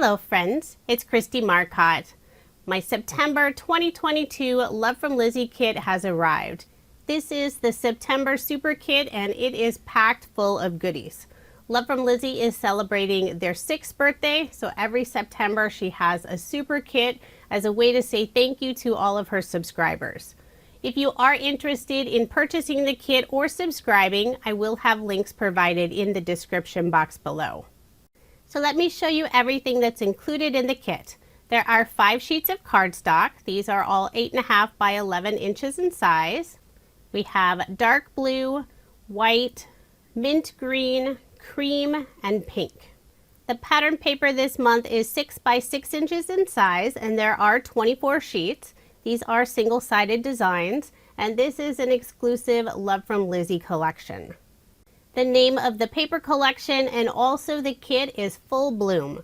Hello friends, it's Kristie Marcotte. My September 2022 Love From Lizi kit has arrived. This is the September Super Kit and it is packed full of goodies. Love From Lizi is celebrating their 6th birthday, so every September she has a super kit as a way to say thank you to all of her subscribers. If you are interested in purchasing the kit or subscribing, I will have links provided in the description box below. So let me show you everything that's included in the kit. There are 5 sheets of cardstock. These are all 8.5 by 11 inches in size. We have dark blue, white, mint green, cream, and pink. The pattern paper this month is 6 by 6 inches in size, and there are 24 sheets. These are single-sided designs, and this is an exclusive Love From Lizi collection. The name of the paper collection and also the kit is Full Bloom.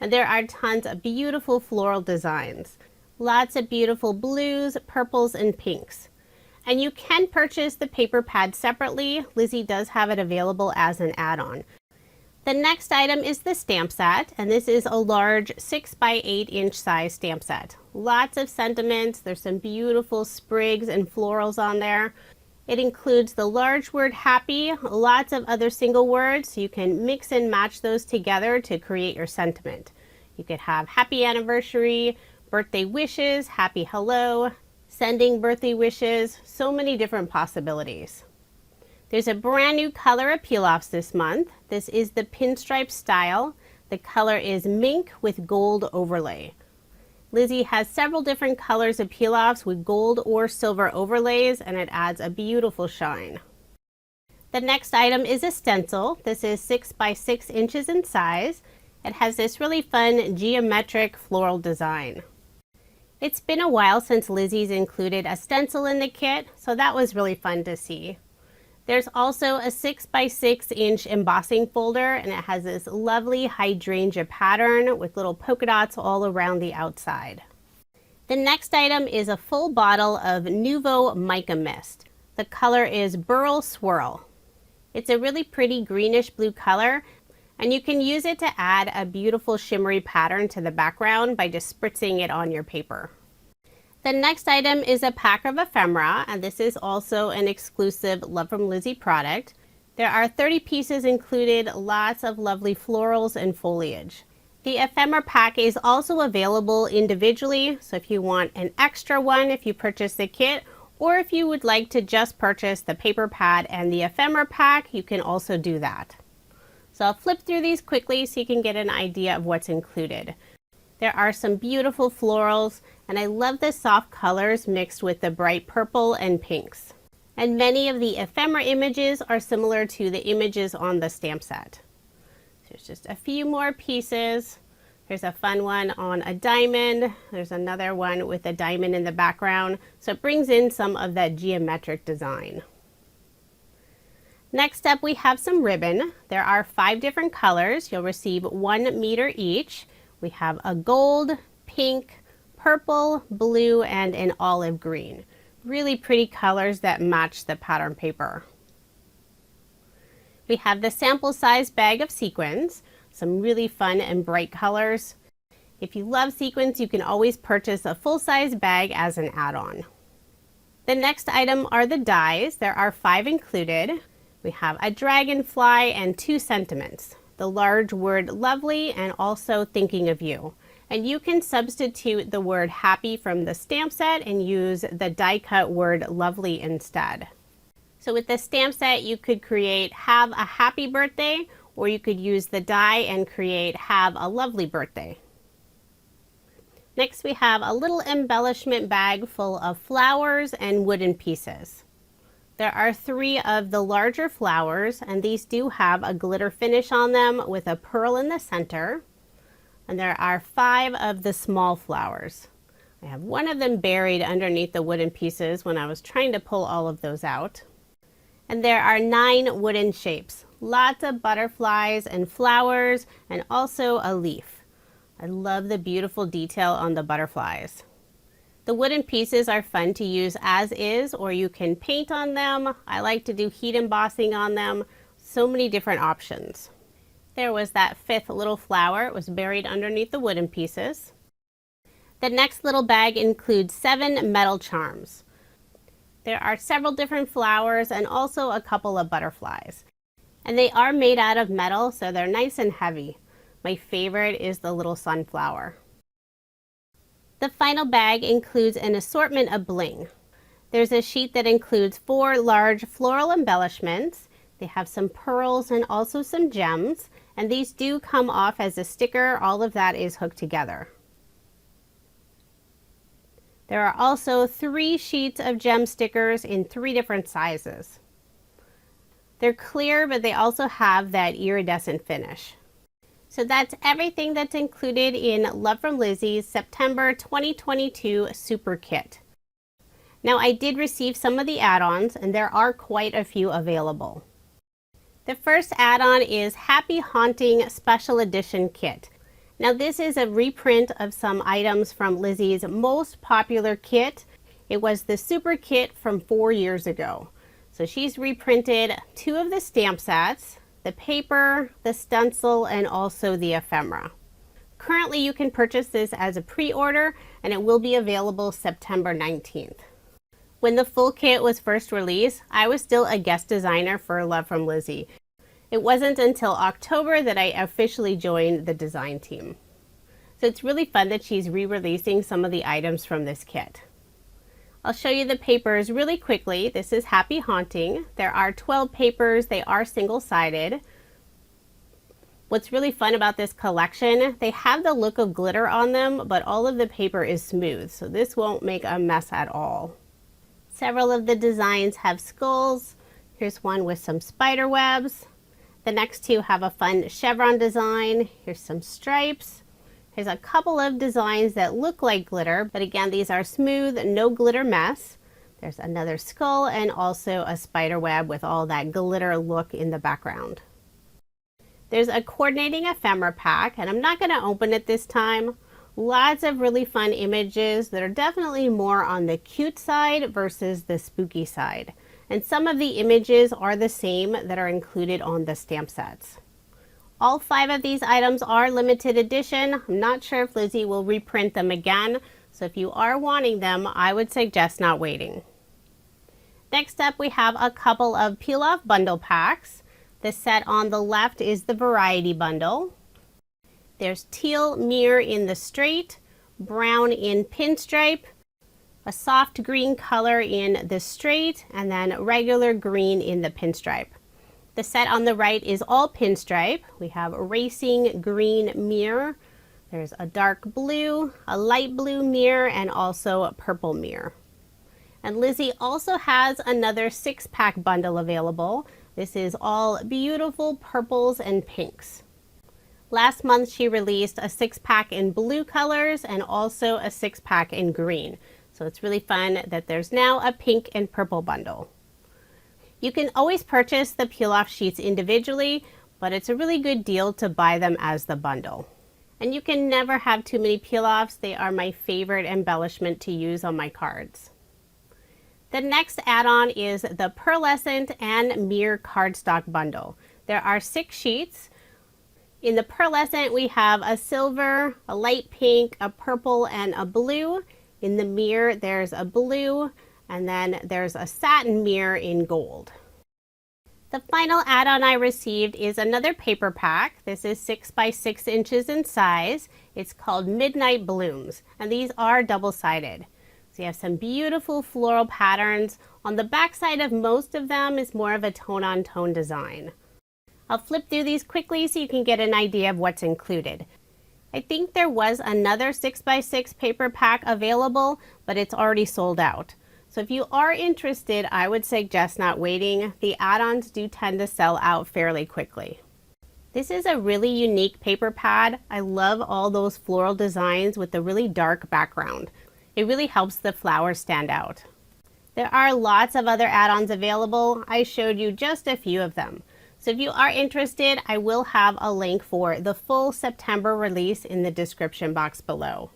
And there are tons of beautiful floral designs. Lots of beautiful blues, purples, and pinks. And you can purchase the paper pad separately. Lizi does have it available as an add-on. The next item is the stamp set, and this is a large 6 by 8 inch size stamp set. Lots of sentiments. There's some beautiful sprigs and florals on there. It includes the large word happy, lots of other single words, so you can mix and match those together to create your sentiment. You could have happy anniversary, birthday wishes, happy hello, sending birthday wishes, so many different possibilities. There's a brand new color of peel-offs this month. This is the pinstripe style. The color is mink with gold overlay. Lizi has several different colors of peel-offs with gold or silver overlays, and it adds a beautiful shine. The next item is a stencil. This is 6 by 6 inches in size. It has this really fun geometric floral design. It's been a while since Lizi's included a stencil in the kit, so that was really fun to see. There's also a 6 by 6 inch embossing folder, and it has this lovely hydrangea pattern with little polka dots all around the outside. The next item is a full bottle of Nuvo Mica Mist. The color is Burl Swirl. It's a really pretty greenish blue color, and you can use it to add a beautiful shimmery pattern to the background by just spritzing it on your paper. The next item is a pack of ephemera, and this is also an exclusive Love From Lizi product. There are 30 pieces included, lots of lovely florals and foliage. The ephemera pack is also available individually, so if you want an extra one if you purchase the kit, or if you would like to just purchase the paper pad and the ephemera pack, you can also do that. So I'll flip through these quickly so you can get an idea of what's included. There are some beautiful florals, and I love the soft colors mixed with the bright purple and pinks. And many of the ephemera images are similar to the images on the stamp set. There's just a few more pieces. There's a fun one on a diamond. There's another one with a diamond in the background, so it brings in some of that geometric design. Next up, we have some ribbon. There are 5 different colors. You'll receive 1 meter each. We have a gold, pink, purple, blue, and an olive green. Really pretty colors that match the pattern paper. We have the sample size bag of sequins, some really fun and bright colors. If you love sequins, you can always purchase a full-size bag as an add-on. The next item are the dies. There are 5 included. We have a dragonfly and 2 sentiments. The large word lovely and also thinking of you. And you can substitute the word happy from the stamp set and use the die cut word lovely instead. So with the stamp set, you could create have a happy birthday, or you could use the die and create have a lovely birthday. Next, we have a little embellishment bag full of flowers and wooden pieces. There are 3 of the larger flowers, and these do have a glitter finish on them with a pearl in the center. And there are 5 of the small flowers. I have one of them buried underneath the wooden pieces when I was trying to pull all of those out. And there are 9 wooden shapes. Lots of butterflies and flowers, and also a leaf. I love the beautiful detail on the butterflies. The wooden pieces are fun to use as is, or you can paint on them. I like to do heat embossing on them. So many different options. There was that fifth little flower. It was buried underneath the wooden pieces. The next little bag includes 7 metal charms. There are several different flowers and also a couple of butterflies. And they are made out of metal, so they're nice and heavy. My favorite is the little sunflower. The final bag includes an assortment of bling. There's a sheet that includes 4 large floral embellishments. They have some pearls and also some gems, and these do come off as a sticker. All of that is hooked together. There are also 3 sheets of gem stickers in 3 different sizes. They're clear, but they also have that iridescent finish. So that's everything that's included in Love From Lizi's September 2022 Super Kit. Now, I did receive some of the add-ons, and there are quite a few available. The first add-on is Happy Haunting Special Edition Kit. Now, this is a reprint of some items from Lizi's most popular kit. It was the Super Kit from 4 years ago. So she's reprinted 2 of the stamp sets, the paper, the stencil, and also the ephemera. Currently, you can purchase this as a pre-order, and it will be available September 19th. When the full kit was first released, I was still a guest designer for Love From Lizi. It wasn't until October that I officially joined the design team. So it's really fun that she's re-releasing some of the items from this kit. I'll show you the papers really quickly. This is Happy Haunting. There are 12 papers. They are single-sided. What's really fun about this collection, they have the look of glitter on them, but all of the paper is smooth, so this won't make a mess at all. Several of the designs have skulls. Here's one with some spider webs. The next 2 have a fun chevron design. Here's some stripes. Here's a couple of designs that look like glitter, but again, these are smooth, no glitter mess. There's another skull and also a spider web with all that glitter look in the background. There's a coordinating ephemera pack, and I'm not going to open it this time. Lots of really fun images that are definitely more on the cute side versus the spooky side. And some of the images are the same that are included on the stamp sets. All 5 of these items are limited edition. I'm not sure if Lizi will reprint them again, so if you are wanting them, I would suggest not waiting. Next up, we have a couple of peel-off bundle packs. The set on the left is the variety bundle. There's teal mirror in the straight, brown in pinstripe, a soft green color in the straight, and then regular green in the pinstripe. The set on the right is all pinstripe. We have a racing green mirror. There's a dark blue, a light blue mirror, and also a purple mirror. And Lizi also has another 6-pack bundle available. This is all beautiful purples and pinks. Last month she released a 6-pack in blue colors and also a 6-pack in green. So it's really fun that there's now a pink and purple bundle. You can always purchase the peel-off sheets individually, but it's a really good deal to buy them as the bundle. And you can never have too many peel-offs. They are my favorite embellishment to use on my cards. The next add-on is the Pearlescent and Mirror cardstock bundle. There are 6 sheets. In the Pearlescent, we have a silver, a light pink, a purple, and a blue. In the mirror, there's a blue, and then there's a satin mirror in gold. The final add-on I received is another paper pack. This is 6 by 6 inches in size. It's called Midnight Blooms, and these are double-sided. So you have some beautiful floral patterns. On the back side of most of them is more of a tone-on-tone design. I'll flip through these quickly so you can get an idea of what's included. I think there was another 6 by 6 paper pack available, but it's already sold out. So if you are interested, I would suggest not waiting. The add-ons do tend to sell out fairly quickly. This is a really unique paper pad. I love all those floral designs with the really dark background. It really helps the flowers stand out. There are lots of other add-ons available. I showed you just a few of them. So if you are interested, I will have a link for the full September release in the description box below.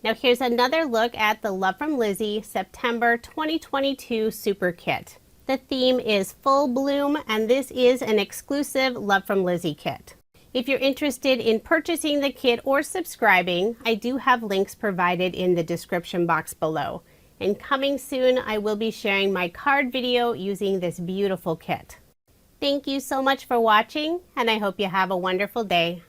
Now here's another look at the Love From Lizi September 2022 Super Kit. The theme is Full Bloom, and this is an exclusive Love From Lizi kit. If you're interested in purchasing the kit or subscribing, I do have links provided in the description box below. And coming soon, I will be sharing my card video using this beautiful kit. Thank you so much for watching, and I hope you have a wonderful day.